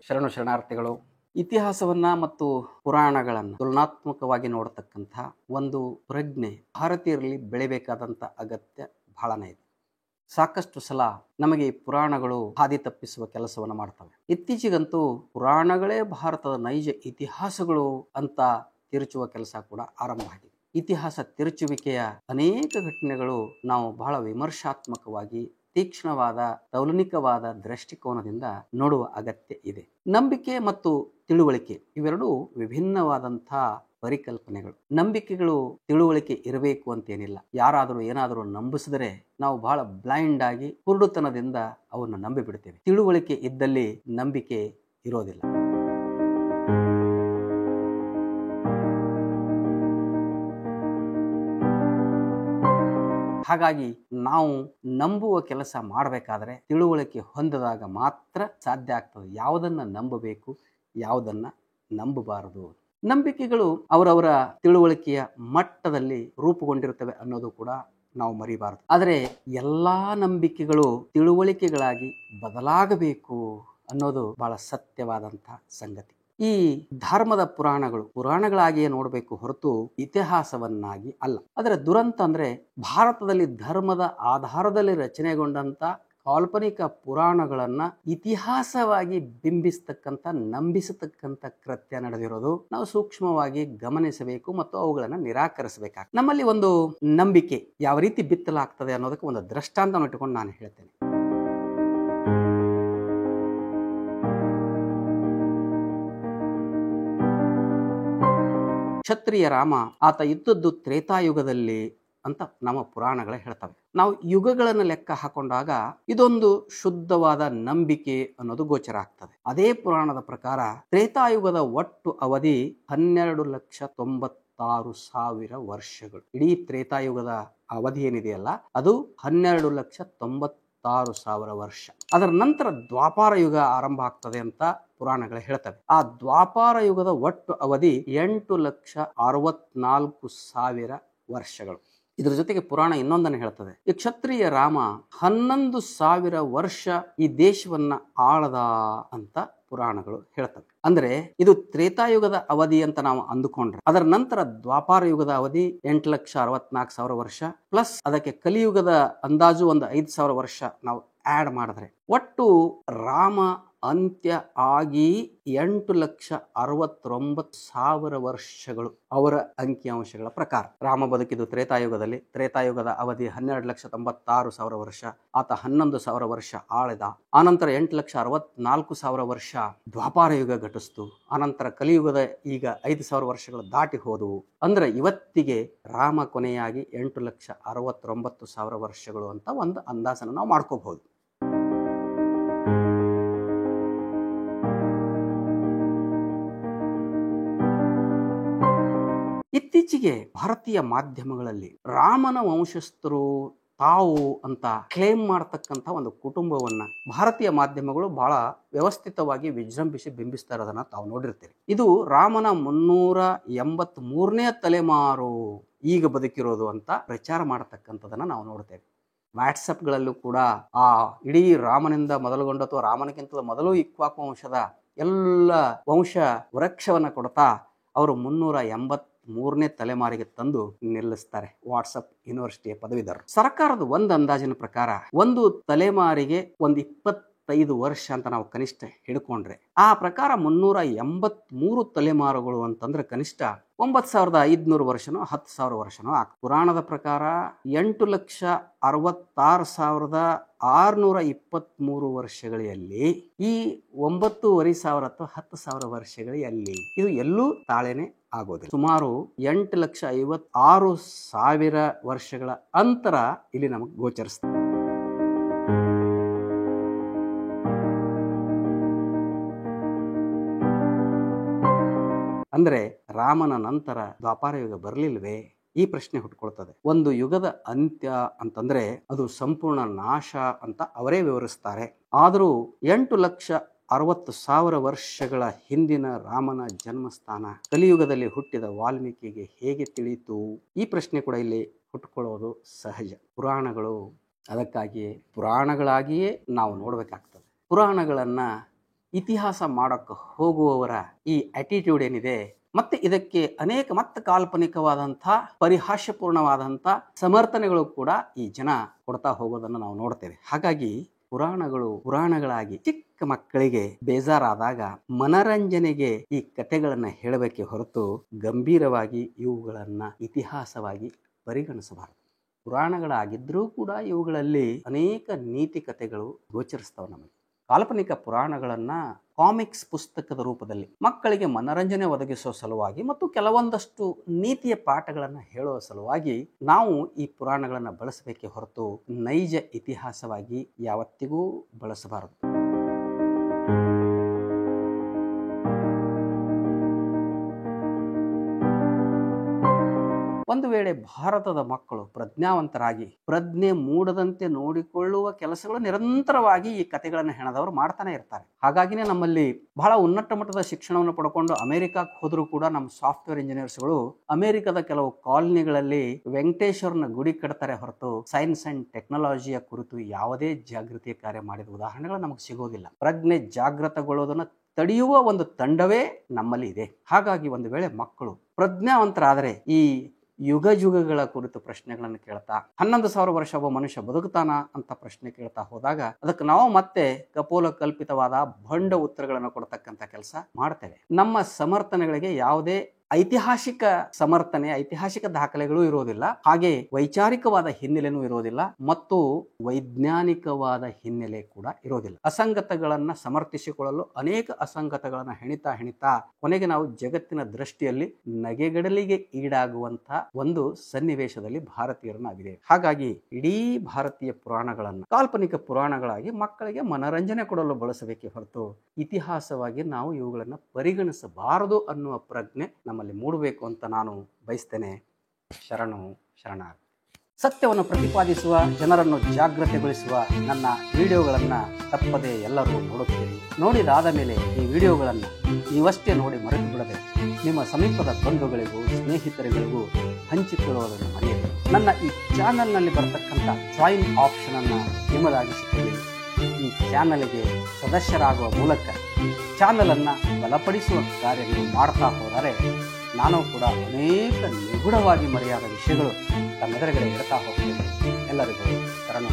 ಶರಣು ಶರಣಾರ್ಥಿಗಳು. ಇತಿಹಾಸವನ್ನ ಮತ್ತು ಪುರಾಣಗಳನ್ನು ತುಲನಾತ್ಮಕವಾಗಿ ನೋಡತಕ್ಕಂಥ ಒಂದು ಪ್ರಜ್ಞೆ ಭಾರತೀಯರಲ್ಲಿ ಬೆಳಿಬೇಕಾದಂಥ ಅಗತ್ಯ ಬಹಳನೇ ಇದೆ. ಸಾಕಷ್ಟು ಸಲ ನಮಗೆ ಈ ಪುರಾಣಗಳು ಹಾದಿ ತಪ್ಪಿಸುವ ಕೆಲಸವನ್ನು ಮಾಡ್ತವೆ. ಇತ್ತೀಚೆಗಂತೂ ಪುರಾಣಗಳೇ ಭಾರತದ ನೈಜ ಇತಿಹಾಸಗಳು ಅಂತ ತಿರುಚುವ ಕೆಲಸ ಕೂಡ ಆರಂಭ ಆಗಿದೆ. ಇತಿಹಾಸ ತಿರುಚುವಿಕೆಯ ಅನೇಕ ಘಟನೆಗಳು ನಾವು ಬಹಳ ವಿಮರ್ಶಾತ್ಮಕವಾಗಿ ತೀಕ್ಷ್ಣವಾದ ತೌಲನಿಕವಾದ ದೃಷ್ಟಿಕೋನದಿಂದ ನೋಡುವ ಅಗತ್ಯ ಇದೆ. ನಂಬಿಕೆ ಮತ್ತು ತಿಳುವಳಿಕೆ ಇವೆರಡೂ ವಿಭಿನ್ನವಾದಂಥ ಪರಿಕಲ್ಪನೆಗಳು. ನಂಬಿಕೆಗಳು ತಿಳುವಳಿಕೆ ಇರಬೇಕು ಅಂತೇನಿಲ್ಲ. ಯಾರಾದರೂ ಏನಾದರೂ ನಂಬಿಸಿದರೆ ನಾವು ಬಹಳ ಬ್ಲೈಂಡ್ ಆಗಿ ಕುರುಡುತನದಿಂದ ಅವನ್ನು ನಂಬಿಬಿಡ್ತೇವೆ. ತಿಳುವಳಿಕೆ ಇದ್ದಲ್ಲಿ ನಂಬಿಕೆ ಇರೋದಿಲ್ಲ. ಹಾಗಾಗಿ ನಾವು ನಂಬುವ ಕೆಲಸ ಮಾಡಬೇಕಾದ್ರೆ ತಿಳುವಳಿಕೆ ಹೊಂದಿದಾಗ ಮಾತ್ರ ಸಾಧ್ಯ ಆಗ್ತದೆ. ಯಾವುದನ್ನ ನಂಬಬೇಕು, ಯಾವುದನ್ನ ನಂಬಬಾರದು. ನಂಬಿಕೆಗಳು ಅವರವರ ತಿಳುವಳಿಕೆಯ ಮಟ್ಟದಲ್ಲಿ ರೂಪುಗೊಂಡಿರುತ್ತವೆ ಅನ್ನೋದು ಕೂಡ ನಾವು ಮರಿಬಾರದು. ಆದರೆ ಎಲ್ಲಾ ನಂಬಿಕೆಗಳು ತಿಳುವಳಿಕೆಗಳಾಗಿ ಬದಲಾಗಬೇಕು ಅನ್ನೋದು ಬಹಳ ಸತ್ಯವಾದಂತಹ ಸಂಗತಿ. ಈ ಧರ್ಮದ ಪುರಾಣಗಳಾಗಿಯೇ ನೋಡಬೇಕು ಹೊರತು ಇತಿಹಾಸವನ್ನಾಗಿ ಅಲ್ಲ. ಅದರ ದುರಂತ ಅಂದ್ರೆ ಭಾರತದಲ್ಲಿ ಧರ್ಮದ ಆಧಾರದಲ್ಲಿ ರಚನೆಗೊಂಡಂತ ಕಾಲ್ಪನಿಕ ಪುರಾಣಗಳನ್ನ ಇತಿಹಾಸವಾಗಿ ಬಿಂಬಿಸ್ತಕ್ಕಂಥ ನಂಬಿಸತಕ್ಕಂಥ ಕೃತ್ಯ ನಡೆದಿರೋದು ನಾವು ಸೂಕ್ಷ್ಮವಾಗಿ ಗಮನಿಸಬೇಕು ಮತ್ತು ಅವುಗಳನ್ನು ನಿರಾಕರಿಸಬೇಕಾಗ್ತದೆ. ನಮ್ಮಲ್ಲಿ ಒಂದು ನಂಬಿಕೆ ಯಾವ ರೀತಿ ಬಿತ್ತಲಾಗ್ತದೆ ಅನ್ನೋದಕ್ಕೆ ಒಂದು ದೃಷ್ಟಾಂತ ಇಟ್ಟುಕೊಂಡು ನಾನು ಹೇಳ್ತೇನೆ. ಕ್ಷತ್ರಿಯ ರಾಮ ಆತ ಇದ್ದದ್ದು ತ್ರೇತಾಯುಗದಲ್ಲಿ ಅಂತ ನಮ್ಮ ಪುರಾಣಗಳೇ ಹೇಳ್ತವೆ. ನಾವು ಯುಗಗಳನ್ನು ಲೆಕ್ಕ ಹಾಕೊಂಡಾಗ ಇದೊಂದು ಶುದ್ಧವಾದ ನಂಬಿಕೆ ಅನ್ನೋದು ಗೋಚರ ಆಗ್ತದೆ. ಅದೇ ಪುರಾಣದ ಪ್ರಕಾರ ತ್ರೇತಾಯುಗದ ಒಟ್ಟು ಅವಧಿ 12,96,000 ವರ್ಷಗಳು. ಇಡೀ ತ್ರೇತಾಯುಗದ ಅವಧಿ ಏನಿದೆಯಲ್ಲ ಅದು 12,96,000 ವರ್ಷ. ಅದರ ನಂತರ ದ್ವಾಪಾರ ಯುಗ ಆರಂಭ ಆಗ್ತದೆ ಅಂತ ಪುರಾಣಗಳು ಹೇಳ್ತವೆ. ಆ ದ್ವಾಪಾರ ಯುಗದ ಒಟ್ಟು ಅವಧಿ 8,64,000 ವರ್ಷಗಳು. ಇದ್ರ ಜೊತೆಗೆ ಪುರಾಣ ಇನ್ನೊಂದನ್ನು ಹೇಳ್ತದೆ. ಈ ಕ್ಷತ್ರಿಯ ರಾಮ 11,000 ವರ್ಷ ಈ ದೇಶವನ್ನ ಆಳದ ಅಂತ ಪುರಾಣಗಳು ಹೇಳ್ತವೆ. ಅಂದ್ರೆ ಇದು ತ್ರೇತಾಯುಗದ ಅವಧಿ ಅಂತ ನಾವು ಅಂದುಕೊಂಡ್ರೆ ಅದರ ನಂತರ ದ್ವಾಪಾರ ಯುಗದ ಅವಧಿ 8,64,000 ವರ್ಷ ಪ್ಲಸ್ ಅದಕ್ಕೆ ಕಲಿಯುಗದ ಅಂದಾಜು ಒಂದು 5,000 ವರ್ಷ ನಾವು ಆಡ್ ಮಾಡಿದ್ರೆ ಒಟ್ಟು ರಾಮ ಅಂತ್ಯ ಆಗಿ 8,69,000 ವರ್ಷಗಳು ಅವರ ಅಂಕಿಅಂಶಗಳ ಪ್ರಕಾರ. ರಾಮ ಬದುಕಿದ್ದು ತ್ರೇತಾಯುಗದಲ್ಲಿ. ತ್ರೇತಾಯುಗದ ಅವಧಿ 12,96,000 ವರ್ಷ. ಆತ 11,000 ವರ್ಷ ಆಳಿದ. ಆನಂತರ 8,64,000 ವರ್ಷ ದ್ವಾಪಾರ ಯುಗ ಘಟಿಸ್ತು. ಆನಂತರ ಕಲಿಯುಗದ ಈಗ 5,000 ವರ್ಷಗಳು ದಾಟಿ ಹೋದವು. ಅಂದ್ರೆ ಇವತ್ತಿಗೆ ರಾಮ ಕೊನೆಯಾಗಿ 8,69,000 ವರ್ಷಗಳು ಅಂತ ಒಂದು ಅಂದಾಜನ್ನು ನಾವು ಮಾಡ್ಕೋಬಹುದು. ಇತ್ತೀಚೆಗೆ ಭಾರತೀಯ ಮಾಧ್ಯಮಗಳಲ್ಲಿ ರಾಮನ ವಂಶಸ್ಥರು ತಾವು ಅಂತ ಕ್ಲೇಮ್ ಮಾಡತಕ್ಕಂಥ ಒಂದು ಕುಟುಂಬವನ್ನ ಭಾರತೀಯ ಮಾಧ್ಯಮಗಳು ಬಹಳ ವ್ಯವಸ್ಥಿತವಾಗಿ ವಿಜೃಂಭಿಸಿ ಬಿಂಬಿಸ್ತಾ ಇರೋದನ್ನ ತಾವು ನೋಡಿರ್ತೀರಿ. ಇದು ರಾಮನ 383ನೇ ತಲೆಮಾರು ಈಗ ಬದುಕಿರೋದು ಅಂತ ಪ್ರಚಾರ ಮಾಡತಕ್ಕಂಥದನ್ನ ನಾವು ನೋಡ್ತೇವೆ. ವಾಟ್ಸಪ್ಗಳಲ್ಲೂ ಕೂಡ ಆ ಇಡೀ ರಾಮನಿಂದ ಮೊದಲುಗೊಂಡು ಅಥವಾ ರಾಮನಿಗಿಂತ ಮೊದಲು ಇಕ್ಷ್ವಾಕು ವಂಶದ ಎಲ್ಲ ವಂಶ ವೃಕ್ಷವನ್ನ ಕೊಡ್ತಾ ಅವರು 383ನೇ ತಲೆಮಾರಿಗೆ ತಂದು ನಿಲ್ಲಿಸ್ತಾರೆ ವಾಟ್ಸಪ್ ಯೂನಿವರ್ಸಿಟಿಯ ಪದವೀಧರರು. ಸರ್ಕಾರದ ಒಂದು ಅಂದಾಜಿನ ಪ್ರಕಾರ ಒಂದು ತಲೆಮಾರಿಗೆ ಒಂದು 25 ವರ್ಷ ಅಂತ ನಾವು ಕನಿಷ್ಠ ಹಿಡ್ಕೊಂಡ್ರೆ ಆ ಪ್ರಕಾರ 383 ತಲೆಮಾರುಗಳು ಅಂತಂದ್ರೆ ಕನಿಷ್ಠ 9,500 ವರ್ಷನೋ 10,000 ವರ್ಷನೋ ಪುರಾಣದ ಪ್ರಕಾರ 8,66,623 ವರ್ಷಗಳಲ್ಲಿ ಈ 9,500 ಅಥವಾ 10,000 ವರ್ಷಗಳಲ್ಲಿ ಇದು ಎಲ್ಲೂ ತಾಳೆನೆ ಆಗೋದಿಲ್ಲ. ಸುಮಾರು 8,56,000 ವರ್ಷಗಳ ಅಂತರ ಇಲ್ಲಿ ನಮಗೆ ಗೋಚರಿಸ್ತದೆ. ಅಂದ್ರೆ ರಾಮನ ನಂತರ ದ್ವಾಪಾರ ಯುಗ ಬರಲಿಲ್ವೇ? ಈ ಪ್ರಶ್ನೆ ಹುಟ್ಕೊಳ್ತದೆ. ಒಂದು ಯುಗದ ಅಂತ್ಯ ಅಂತಂದ್ರೆ ಅದು ಸಂಪೂರ್ಣ ನಾಶ ಅಂತ ಅವರೇ ವಿವರಿಸ್ತಾರೆ. ಆದರೂ 8,60,000 ವರ್ಷಗಳ ಹಿಂದಿನ ರಾಮನ ಜನ್ಮಸ್ಥಾನ ಕಲಿಯುಗದಲ್ಲಿ ಹುಟ್ಟಿದ ವಾಲ್ಮೀಕಿಗೆ ಹೇಗೆ ತಿಳಿಯಿತು? ಈ ಪ್ರಶ್ನೆ ಕೂಡ ಇಲ್ಲಿ ಹುಟ್ಕೊಳ್ಳೋದು ಸಹಜ. ಪುರಾಣಗಳು ಅದಕ್ಕಾಗಿಯೇ ಪುರಾಣಗಳಾಗಿಯೇ ನಾವು ನೋಡಬೇಕಾಗ್ತದೆ. ಪುರಾಣಗಳನ್ನ ಇತಿಹಾಸ ಮಾಡಕ್ಕೆ ಹೋಗುವವರ ಈ ಆಟಿಟ್ಯೂಡ್ ಏನಿದೆ, ಮತ್ತೆ ಇದಕ್ಕೆ ಅನೇಕ ಮತ್ತೆ ಕಾಲ್ಪನಿಕವಾದಂಥ ಪರಿಹಾಸ್ಯಪೂರ್ಣವಾದಂಥ ಸಮರ್ಥನೆಗಳು ಕೂಡ ಈ ಜನ ಕೊಡ್ತಾ ಹೋಗೋದನ್ನು ನಾವು ನೋಡ್ತೇವೆ. ಹಾಗಾಗಿ ಪುರಾಣಗಳಾಗಿ ಚಿಕ್ಕ ಮಕ್ಕಳಿಗೆ ಬೇಜಾರಾದಾಗ ಮನರಂಜನೆಗೆ ಈ ಕಥೆಗಳನ್ನ ಹೇಳಬೇಕೆ ಹೊರತು ಗಂಭೀರವಾಗಿ ಇವುಗಳನ್ನ ಇತಿಹಾಸವಾಗಿ ಪರಿಗಣಿಸಬಾರದು. ಪುರಾಣಗಳಾಗಿದ್ರೂ ಕೂಡ ಇವುಗಳಲ್ಲಿ ಅನೇಕ ನೀತಿ ಕಥೆಗಳು ಗೋಚರಿಸ್ತವೆ. ನಮಗೆ ಕಾಲ್ಪನಿಕ ಪುರಾಣಗಳನ್ನ ಕಾಮಿಕ್ಸ್ ಪುಸ್ತಕದ ರೂಪದಲ್ಲಿ ಮಕ್ಕಳಿಗೆ ಮನರಂಜನೆ ಒದಗಿಸುವ ಸಲುವಾಗಿ ಮತ್ತು ಕೆಲವೊಂದಷ್ಟು ನೀತಿಯ ಪಾಠಗಳನ್ನು ಹೇಳುವ ಸಲುವಾಗಿ ನಾವು ಈ ಪುರಾಣಗಳನ್ನು ಬಳಸಬೇಕೆ ಹೊರತು ನೈಜ ಇತಿಹಾಸವಾಗಿ ಯಾವತ್ತಿಗೂ ಬಳಸಬಾರದು. ಒಂದು ವೇಳೆ ಭಾರತದ ಮಕ್ಕಳು ಪ್ರಜ್ಞಾವಂತರಾಗಿ ಪ್ರಜ್ಞೆ ಮೂಡದಂತೆ ನೋಡಿಕೊಳ್ಳುವ ಕೆಲಸಗಳು ನಿರಂತರವಾಗಿ ಈ ಕಥೆಗಳನ್ನು ಹೆಣದವರು ಮಾಡ್ತಾನೆ ಇರ್ತಾರೆ. ಹಾಗಾಗಿನೇ ನಮ್ಮಲ್ಲಿ ಬಹಳ ಉನ್ನತ ಮಟ್ಟದ ಶಿಕ್ಷಣವನ್ನು ಪಡ್ಕೊಂಡು ಅಮೆರಿಕಕ್ಕೆ ಹೋದರೂ ಕೂಡ ನಮ್ಮ ಸಾಫ್ಟ್ವೇರ್ ಇಂಜಿನಿಯರ್ಸ್ಗಳು ಅಮೆರಿಕದ ಕೆಲವು ಕಾಲನಿಗಳಲ್ಲಿ ವೆಂಕಟೇಶ್ವರನ ಗುಡಿ ಕಟ್ತಾರೆ ಹೊರತು ಸೈನ್ಸ್ ಅಂಡ್ ಟೆಕ್ನಾಲಜಿಯ ಕುರಿತು ಯಾವುದೇ ಜಾಗೃತಿ ಕಾರ್ಯ ಮಾಡಿದ ಉದಾಹರಣೆಗಳು ನಮಗೆ ಸಿಗೋದಿಲ್ಲ. ಪ್ರಜ್ಞೆ ಜಾಗೃತಗೊಳ್ಳೋದನ್ನ ತಡೆಯುವ ಒಂದು ತಂಡವೇ ನಮ್ಮಲ್ಲಿ ಇದೆ. ಹಾಗಾಗಿ ಒಂದು ವೇಳೆ ಮಕ್ಕಳು ಪ್ರಜ್ಞಾವಂತರಾದರೆ ಈ ಯುಗಗಳ ಕುರಿತು ಪ್ರಶ್ನೆಗಳನ್ನು ಕೇಳ್ತಾ 11,000 ವರ್ಷ ಒಬ್ಬ ಮನುಷ್ಯ ಬದುಕುತ್ತಾನ ಅಂತ ಪ್ರಶ್ನೆ ಕೇಳ್ತಾ ಹೋದಾಗ ಅದಕ್ಕೆ ನಾವು ಮತ್ತೆ ಕಪೋಲ ಕಲ್ಪಿತವಾದ ಭಂಡ ಉತ್ತರಗಳನ್ನು ಕೊಡ್ತಕ್ಕಂಥ ಕೆಲಸ ಮಾಡ್ತೇವೆ. ನಮ್ಮ ಸಮರ್ಥನೆಗಳಿಗೆ ಯಾವುದೇ ಐತಿಹಾಸಿಕ ಸಮರ್ಥನೆ, ಐತಿಹಾಸಿಕ ದಾಖಲೆಗಳು ಇರೋದಿಲ್ಲ, ಹಾಗೆ ವೈಚಾರಿಕವಾದ ಹಿನ್ನೆಲೆನೂ ಇರೋದಿಲ್ಲ ಮತ್ತು ವೈಜ್ಞಾನಿಕವಾದ ಹಿನ್ನೆಲೆ ಕೂಡ ಇರೋದಿಲ್ಲ. ಅಸಂಗತಗಳನ್ನ ಸಮರ್ಥಿಸಿಕೊಳ್ಳಲು ಅನೇಕ ಅಸಂಗತಗಳನ್ನ ಹೆಣಿತಾ ಕೊನೆಗೆ ನಾವು ಜಗತ್ತಿನ ದೃಷ್ಟಿಯಲ್ಲಿ ನಗೆಗಡಲಿಗೆ ಈಡಾಗುವಂತ ಒಂದು ಸನ್ನಿವೇಶದಲ್ಲಿ ಭಾರತೀಯರನ್ನಾಗಿದೆ. ಹಾಗಾಗಿ ಇಡೀ ಭಾರತೀಯ ಪುರಾಣಗಳನ್ನ ಕಾಲ್ಪನಿಕ ಪುರಾಣಗಳಾಗಿ ಮಕ್ಕಳಿಗೆ ಮನರಂಜನೆ ಕೊಡಲು ಬಳಸಬೇಕೆ ಹೊರತು ಇತಿಹಾಸವಾಗಿ ನಾವು ಇವುಗಳನ್ನ ಪರಿಗಣಿಸಬಾರದು ಅನ್ನುವ ಪ್ರಜ್ಞೆ ನಮ್ಮಲ್ಲಿ ಮೂಡಬೇಕು ಅಂತ ನಾನು ಬಯಸ್ತೇನೆ. ಶರಣ. ಸತ್ಯವನ್ನು ಪ್ರತಿಪಾದಿಸುವ, ಜನರನ್ನು ಜಾಗೃತಿಗೊಳಿಸುವ ನನ್ನ ವಿಡಿಯೋಗಳನ್ನು ತಪ್ಪದೆ ಎಲ್ಲರೂ ನೋಡುತ್ತೀರಿ. ನೋಡಿದಾದ ಮೇಲೆ ಈ ವಿಡಿಯೋಗಳನ್ನು ನೀವಷ್ಟೇ ನೋಡಿ ಮರೆತು ಬಿಡದೆ ನಿಮ್ಮ ಸಮೀಪದ ಬಂಧುಗಳಿಗೂ ಸ್ನೇಹಿತರುಗಳಿಗೂ ಹಂಚಿಕೊಳ್ಳುವುದನ್ನು ಮರೆಯಬೇಕು. ನನ್ನ ಈ ಚಾನಲ್ನಲ್ಲಿ ಬರತಕ್ಕಂಥ ಜಾಯಿನ್ ಆಪ್ಷನ್ ಅನ್ನು ನಿಮ್ಮದಾಗಿಸಿಕೊಳ್ಳಿ. ಈ ಚಾನಲ್ಗೆ ಸದಸ್ಯರಾಗುವ ಮೂಲಕ ಚಾನಲನ್ನು ಬಲಪಡಿಸುವ ಕಾರ್ಯ ನೀವು ಮಾಡ್ತಾ ಹೋದರೆ ನಾನು ಕೂಡ ಅನೇಕ ನಿಗೂಢವಾಗಿ ಮರೆಯಾದ ವಿಷಯಗಳು ತಮ್ಮೆದುರುಗಡೆ ಇಡ್ತಾ ಹೋಗ್ತೇನೆ. ಎಲ್ಲರಿಗೂ ಶರಣ.